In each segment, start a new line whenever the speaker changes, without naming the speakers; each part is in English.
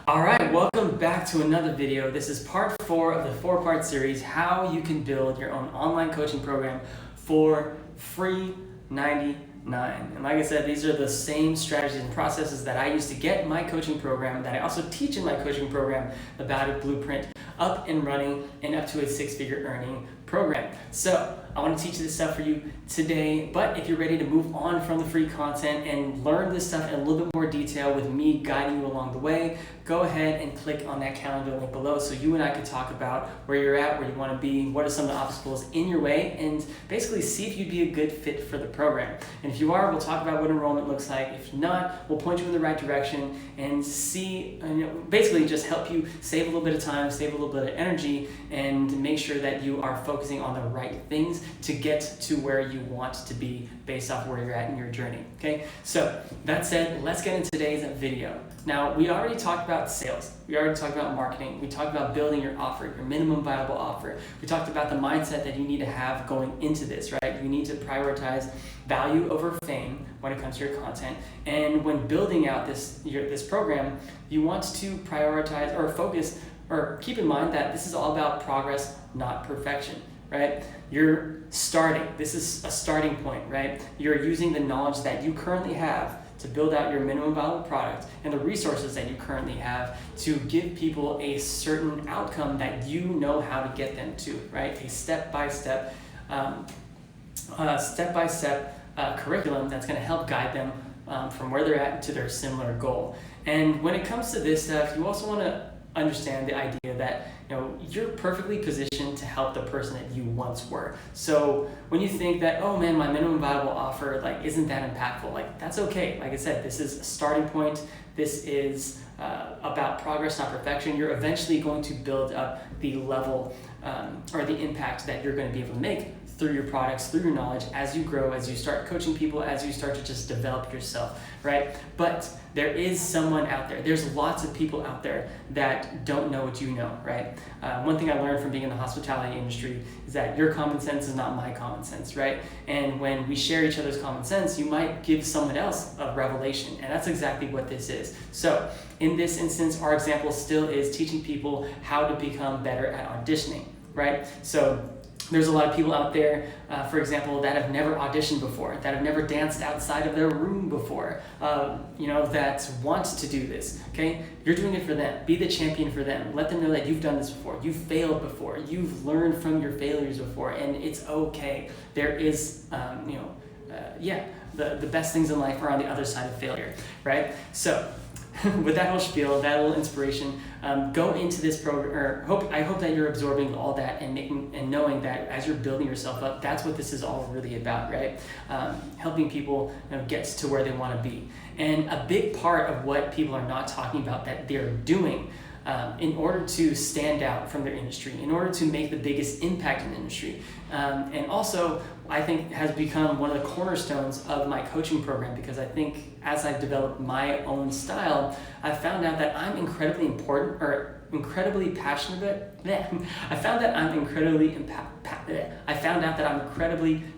All right, welcome back to another video. This is part 4 of the 4-part series, how you can build your own online coaching program for free 99. And like I said, these are the same strategies and processes that I use to get my coaching program, that I also teach in my coaching program, the Bout Blueprint, up and running and up to a 6-figure earning program. So I want to teach this stuff for you today, but if you're ready to move on from the free content and learn this stuff in a little bit more detail with me guiding you along the way, go ahead and click on that calendar link below so you and I can talk about where you're at, where you want to be, what are some of the obstacles in your way, and basically see if you'd be a good fit for the program. And if you are, we'll talk about what enrollment looks like. If not, we'll point you in the right direction and see, basically just help you save a little bit of time, save a little bit of energy, and make sure that you are focusing on the right things to get to where you want to be based off where you're at in your journey. Okay, so that said, let's get into today's video. Now, we already talked about sales. We already talked about marketing. We talked about building your offer, your minimum viable offer. We talked about the mindset that you need to have going into this, right? You need to prioritize value over fame when it comes to your content. And when building out this program, you want to prioritize or focus or keep in mind that this is all about progress, not perfection, right? You're starting. This is a starting point, right? You're using the knowledge that you currently have to build out your minimum viable product and the resources that you currently have to give people a certain outcome that you know how to get them to, right? A step-by-step curriculum that's going to help guide them from where they're at to their similar goal. And when it comes to this stuff, you also want to understand the idea that you're perfectly positioned to help the person that you once were. So when you think that, oh man, my minimum viable offer isn't that impactful, that's okay. Like I said, this is a starting point. This is about progress, not perfection. You're eventually going to build up the level or the impact that you're going to be able to make through your products, through your knowledge, as you grow, as you start coaching people, as you start to just develop yourself, right? But there is someone out there. There's lots of people out there that don't know what you know, right? One thing I learned from being in the hospitality industry is that your common sense is not my common sense, right? And when we share each other's common sense, you might give someone else a revelation, and that's exactly what this is. So in this instance, our example still is teaching people how to become better at auditioning, right? So there's a lot of people out there, for example, that have never auditioned before, that have never danced outside of their room before, that want to do this, okay? You're doing it for them. Be the champion for them. Let them know that you've done this before. You've failed before. You've learned from your failures before, and it's okay. There is, the best things in life are on the other side of failure, right? So with that whole spiel, that little inspiration, go into this program, I hope that you're absorbing all that and knowing that as you're building yourself up, that's what this is all really about, right? Helping people get to where they want to be. And a big part of what people are not talking about that they're doing in order to stand out from their industry, in order to make the biggest impact in the industry, and also I think has become one of the cornerstones of my coaching program, because I think as I've developed my own style, I found out that I'm incredibly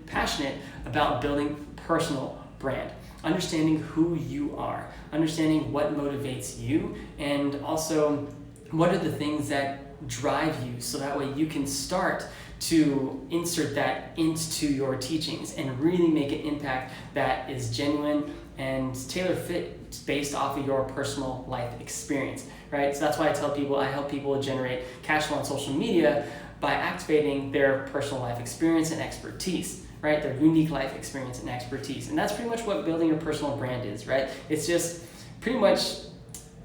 passionate about building personal brand, understanding who you are, understanding what motivates you, and also what are the things that drive you, so that way you can start to insert that into your teachings and really make an impact that is genuine and tailor fit based off of your personal life experience, right? So that's why I help people generate cash flow on social media by activating their personal life experience and expertise, right? Their unique life experience and expertise. And that's pretty much what building your personal brand is, right? It's just pretty much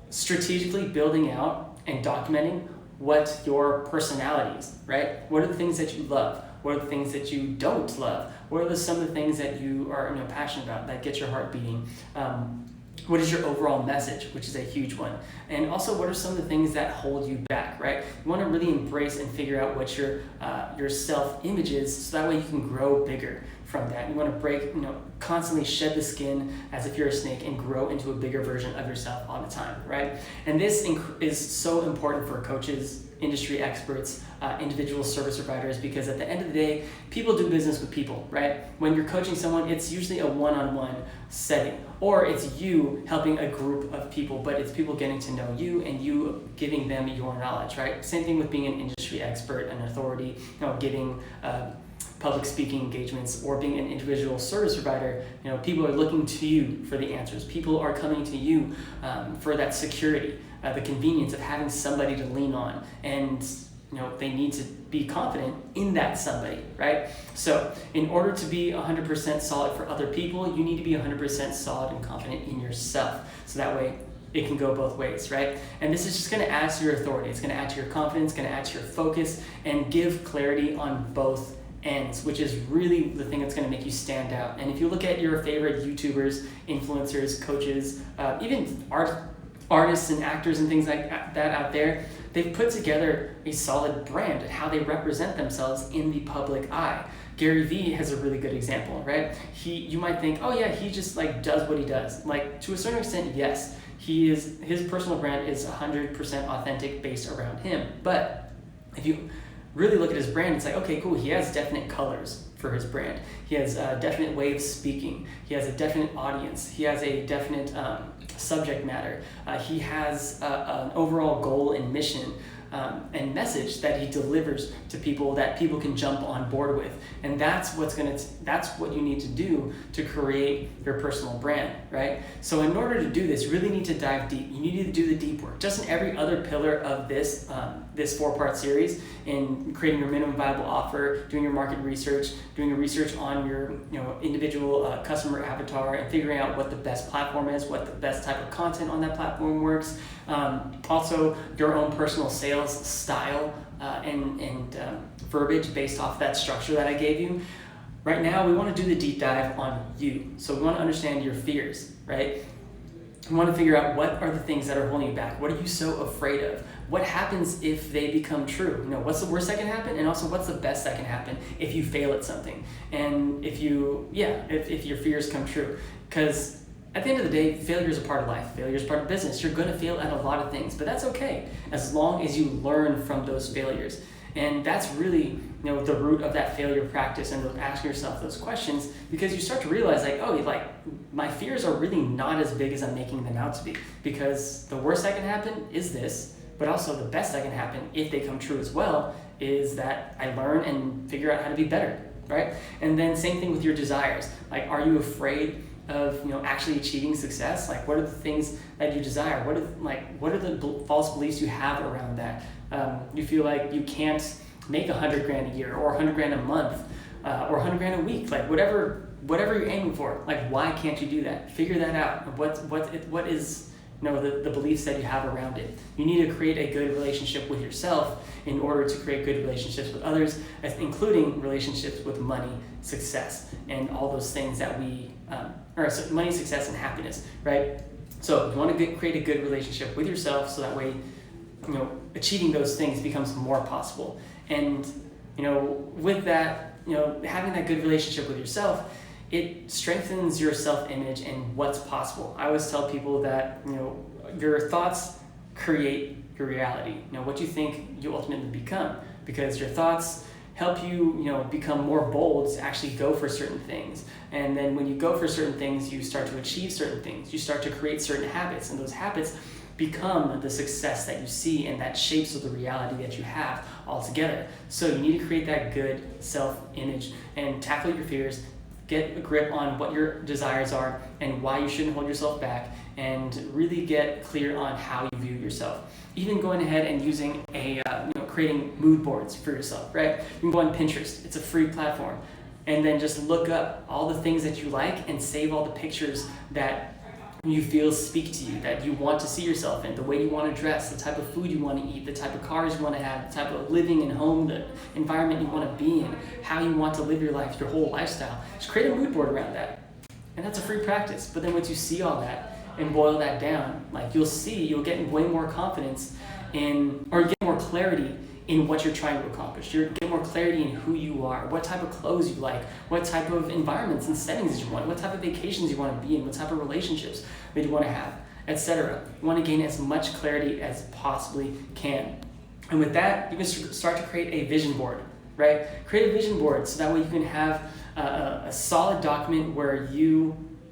strategically building out and documenting what your personality is, right? What are the things that you love? What are the things that you don't love? What are some of the things that you are passionate about that get your heart beating? What is your overall message, which is a huge one? And also, what are some of the things that hold you back, right? You want to really embrace and figure out what your self-image is, so that way you can grow bigger from that. You want to break, constantly shed the skin as if you're a snake and grow into a bigger version of yourself all the time, right? And this is so important for coaches, industry experts, individual service providers, because at the end of the day, people do business with people, right? When you're coaching someone, it's usually a one-on-one setting, or it's you helping a group of people, but it's people getting to know you and you giving them your knowledge, right? Same thing with being an industry expert, an authority, giving public speaking engagements, or being an individual service provider. People are looking to you for the answers. People are coming to you for that security, the convenience of having somebody to lean on, and they need to be confident in that somebody, right? So in order to be 100% solid for other people, you need to be 100% solid and confident in yourself. So that way it can go both ways, right? And this is just going to add to your authority. It's going to add to your confidence, going to add to your focus, and give clarity on both ends, which is really the thing that's going to make you stand out. And if you look at your favorite YouTubers, influencers, coaches, even artists and actors and things like that out there, they've put together a solid brand and how they represent themselves in the public eye. Gary Vee has a really good example, right? You might think, oh yeah, he just does what he does. To a certain extent, yes, his personal brand is 100% authentic based around him. But if you really look at his brand, it's okay, cool, he has definite colors for his brand. He has a definite way of speaking. He has a definite audience. He has a definite subject matter. He has an overall goal and mission and message that he delivers to people that people can jump on board with. And that's what you need to do to create your personal brand, right? So in order to do this, you really need to dive deep. You need to do the deep work. Just in every other pillar of this 4-part series, in creating your minimum viable offer, doing your market research, doing your research on your individual customer avatar, and figuring out what the best platform is, what the best type of content on that platform works. Also, your own personal sales style and verbiage based off that structure that I gave you. Right now, we want to do the deep dive on you. So we want to understand your fears, right? We want to figure out what are the things that are holding you back. What are you so afraid of? What happens if they become true? What's the worst that can happen? And also, what's the best that can happen if you fail at something? And if your fears come true. Because at the end of the day, failure is a part of life. Failure is part of business. You're going to fail at a lot of things, but that's okay as long as you learn from those failures. And that's really the root of that failure practice, and asking yourself those questions, because you start to realize my fears are really not as big as I'm making them out to be, because the worst that can happen is this, but also the best that can happen if they come true as well is that I learn and figure out how to be better, right? And then same thing with your desires. Are you afraid of actually achieving success? What are the things that you desire? What are the false beliefs you have around that? You feel like you can't make $100,000 a year, or $100,000 a month, or $100,000 a week, whatever you're aiming for. Why can't you do that? Figure that out. What is the beliefs that you have around it. You need to create a good relationship with yourself in order to create good relationships with others, including relationships with money, success, and all those things that money, success, and happiness, right? So you want to create a good relationship with yourself, so that way, achieving those things becomes more possible. And with that, having that good relationship with yourself, it strengthens your self-image and what's possible. I always tell people that your thoughts create your reality. What you think, you ultimately become, because your thoughts help you become more bold to actually go for certain things. And then when you go for certain things, you start to achieve certain things. You start to create certain habits, and those habits become the success that you see, and that shapes the reality that you have altogether. So you need to create that good self-image and tackle your fears, get a grip on what your desires are and why you shouldn't hold yourself back, and really get clear on how you view yourself. Even going ahead and using creating mood boards for yourself, right? You can go on Pinterest, it's a free platform, and then just look up all the things that you like and save all the pictures that you feel speak to you, that you want to see yourself in, the way you want to dress, the type of food you want to eat, the type of cars you want to have, the type of living and home, the environment you want to be in, how you want to live your life, your whole lifestyle. Just create a mood board around that. And that's a free practice. But then once you see all that and boil that down, you'll get way more confidence or get more clarity in what you're trying to accomplish. You get more clarity in who you are, what type of clothes you like, what type of environments and settings you want, what type of vacations you want to be in, what type of relationships that you want to have, etc. You want to gain as much clarity as possibly can. And with that, you can start to create a vision board, right? Create a vision board so that way you can have a solid document where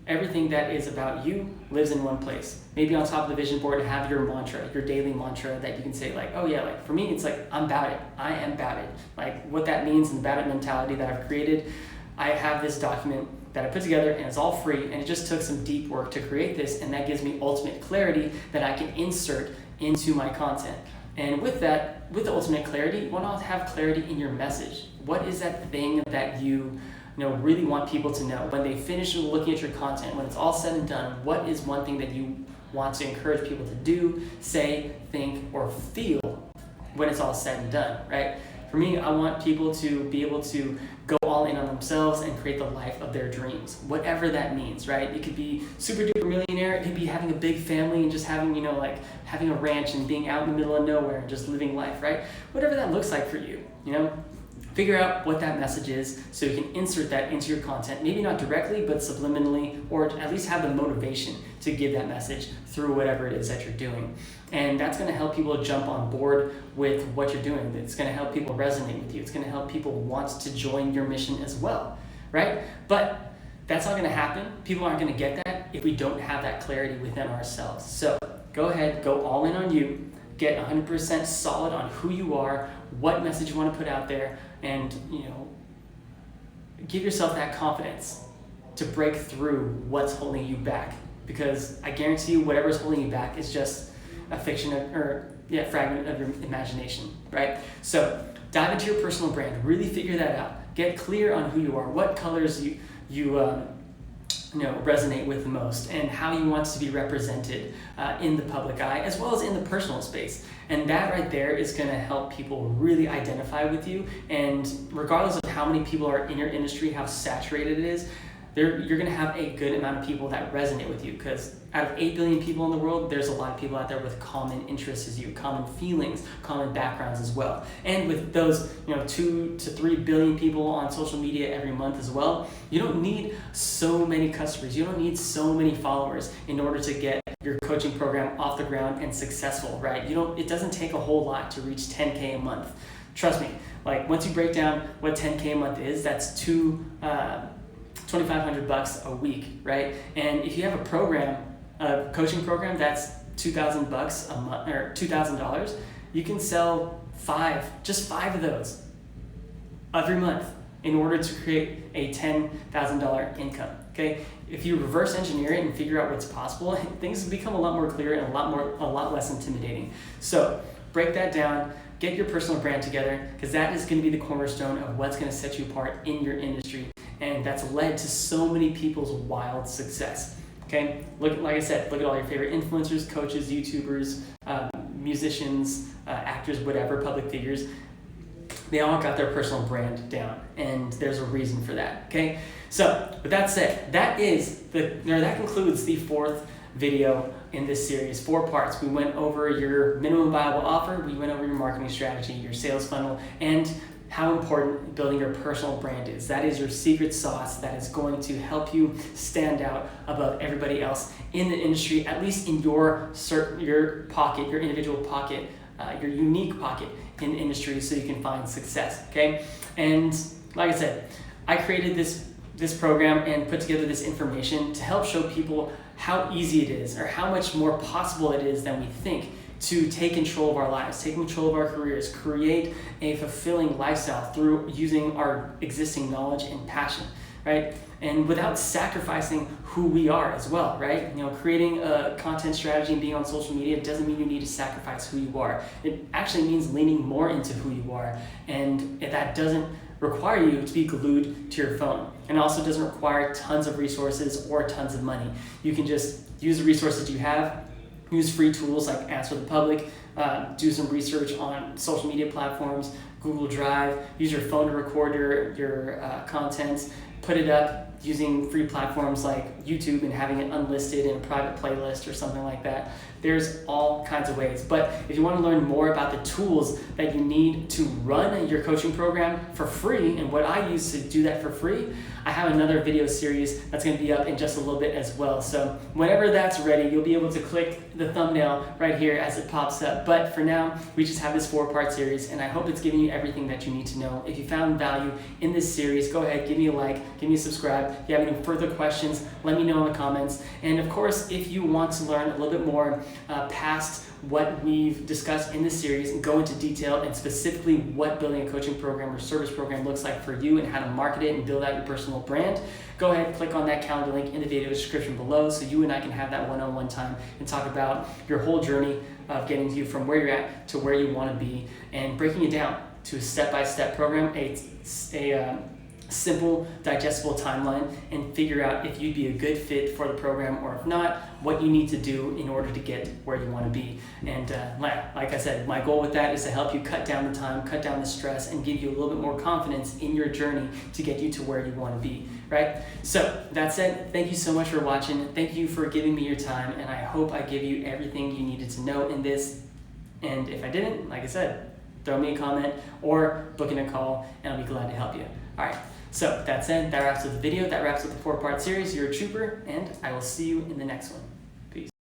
everything that is about you lives in one place. Maybe on top of the vision board, have your mantra, your daily mantra that you can say like, oh yeah, like for me, it's like, I'm about it. I am about it. Like what that means and the about it mentality that I've created. I have this document that I put together and it's all free, and it just took some deep work to create this, and that gives me ultimate clarity that I can insert into my content. And with that, with the ultimate clarity, you want to have clarity in your message. What is that thing that you really want people to know? When they finish looking at your content, when it's all said and done, what is one thing that you want to encourage people to do, say, think, or feel when it's all said and done, right? For me, I want people to be able to go all in on themselves and create the life of their dreams, whatever that means, right? It could be super duper millionaire, it could be having a big family and just having, like having a ranch and being out in the middle of nowhere and just living life, right? Whatever that looks like for you, Figure out what that message is so you can insert that into your content, maybe not directly, but subliminally, or at least have the motivation to give that message through whatever it is that you're doing. And that's going to help people jump on board with what you're doing. It's going to help people resonate with you. It's going to help people want to join your mission as well, right? But that's not going to happen. People aren't going to get that if we don't have that clarity within ourselves. So go ahead, go all in on you. Get 100% solid on who you are, what message you want to put out there, and give yourself that confidence to break through what's holding you back. Because I guarantee you, whatever's holding you back is just a fragment of your imagination, right? So dive into your personal brand, really figure that out. Get clear on who you are, what colors you resonate with the most, and how you want to be represented in the public eye as well as in the personal space. And that right there is going to help people really identify with you. And regardless of how many people are in your industry, how saturated it is, you're going to have a good amount of people that resonate with you, because out of 8 billion people in the world, there's a lot of people out there with common interests as you, common feelings, common backgrounds as well. And with those 2 to 3 billion people on social media every month as well, you don't need so many customers, you don't need so many followers in order to get your coaching program off the ground and successful, right? It doesn't take a whole lot to reach 10K a month. Trust me, like once you break down what 10K a month is, that's $2,500 a week, right? And if you have a program, a coaching program, that's $2,000 a month, or $2,000. You can sell just five of those every month in order to create a $10,000 income. Okay, if you reverse engineer it and figure out what's possible, things become a lot more clear and a lot less intimidating. So break that down. Get your personal brand together, because that is going to be the cornerstone of what's going to set you apart in your industry. And that's led to so many people's wild success. Okay, like I said, look at all your favorite influencers, coaches, YouTubers, musicians, actors, whatever, public figures. They all got their personal brand down, and there's a reason for that. Okay, so with that said, that concludes the 4th video in this series, 4 parts. We went over your minimum viable offer, we went over your marketing strategy, your sales funnel, and how important building your personal brand is. That is your secret sauce that is going to help you stand out above everybody else in the industry, at least in your pocket, your individual pocket, your unique pocket in the industry, so you can find success, okay? And like I said, I created this program and put together this information to help show people how easy it is, or how much more possible it is than we think, to take control of our lives, take control of our careers, create a fulfilling lifestyle through using our existing knowledge and passion, right? And without sacrificing who we are as well, right? Creating a content strategy and being on social media doesn't mean you need to sacrifice who you are. It actually means leaning more into who you are, and that doesn't require you to be glued to your phone, and also doesn't require tons of resources or tons of money. You can just use the resources you have. Use free tools like Answer the Public, do some research on social media platforms, Google Drive, use your phone to record your content, put it up, using free platforms like YouTube and having it unlisted in a private playlist or something like that. There's all kinds of ways. But if you want to learn more about the tools that you need to run your coaching program for free and what I use to do that for free, I have another video series that's going to be up in just a little bit as well. So whenever that's ready, you'll be able to click the thumbnail right here as it pops up. But for now, we just have this 4-part series, and I hope it's giving you everything that you need to know. If you found value in this series, go ahead, give me a like, give me a subscribe. If you have any further questions, let me know in the comments. And of course, if you want to learn a little bit more past what we've discussed in this series and go into detail and specifically what building a coaching program or service program looks like for you and how to market it and build out your personal brand, go ahead, click on that calendar link in the video description below so you and I can have that one-on-one time and talk about your whole journey of getting you from where you're at to where you want to be and breaking it down to a step-by-step program, a simple, digestible timeline, and figure out if you'd be a good fit for the program, or if not, what you need to do in order to get where you want to be. And like I said, my goal with that is to help you cut down the time, cut down the stress, and give you a little bit more confidence in your journey to get you to where you want to be, right? So that said, thank you so much for watching. Thank you for giving me your time, and I hope I give you everything you needed to know in this. And if I didn't, like I said, throw me a comment or book in a call, and I'll be glad to help you. All right. So that said, that wraps up the video. That wraps up the 4-part series. You're a trooper, and I will see you in the next one.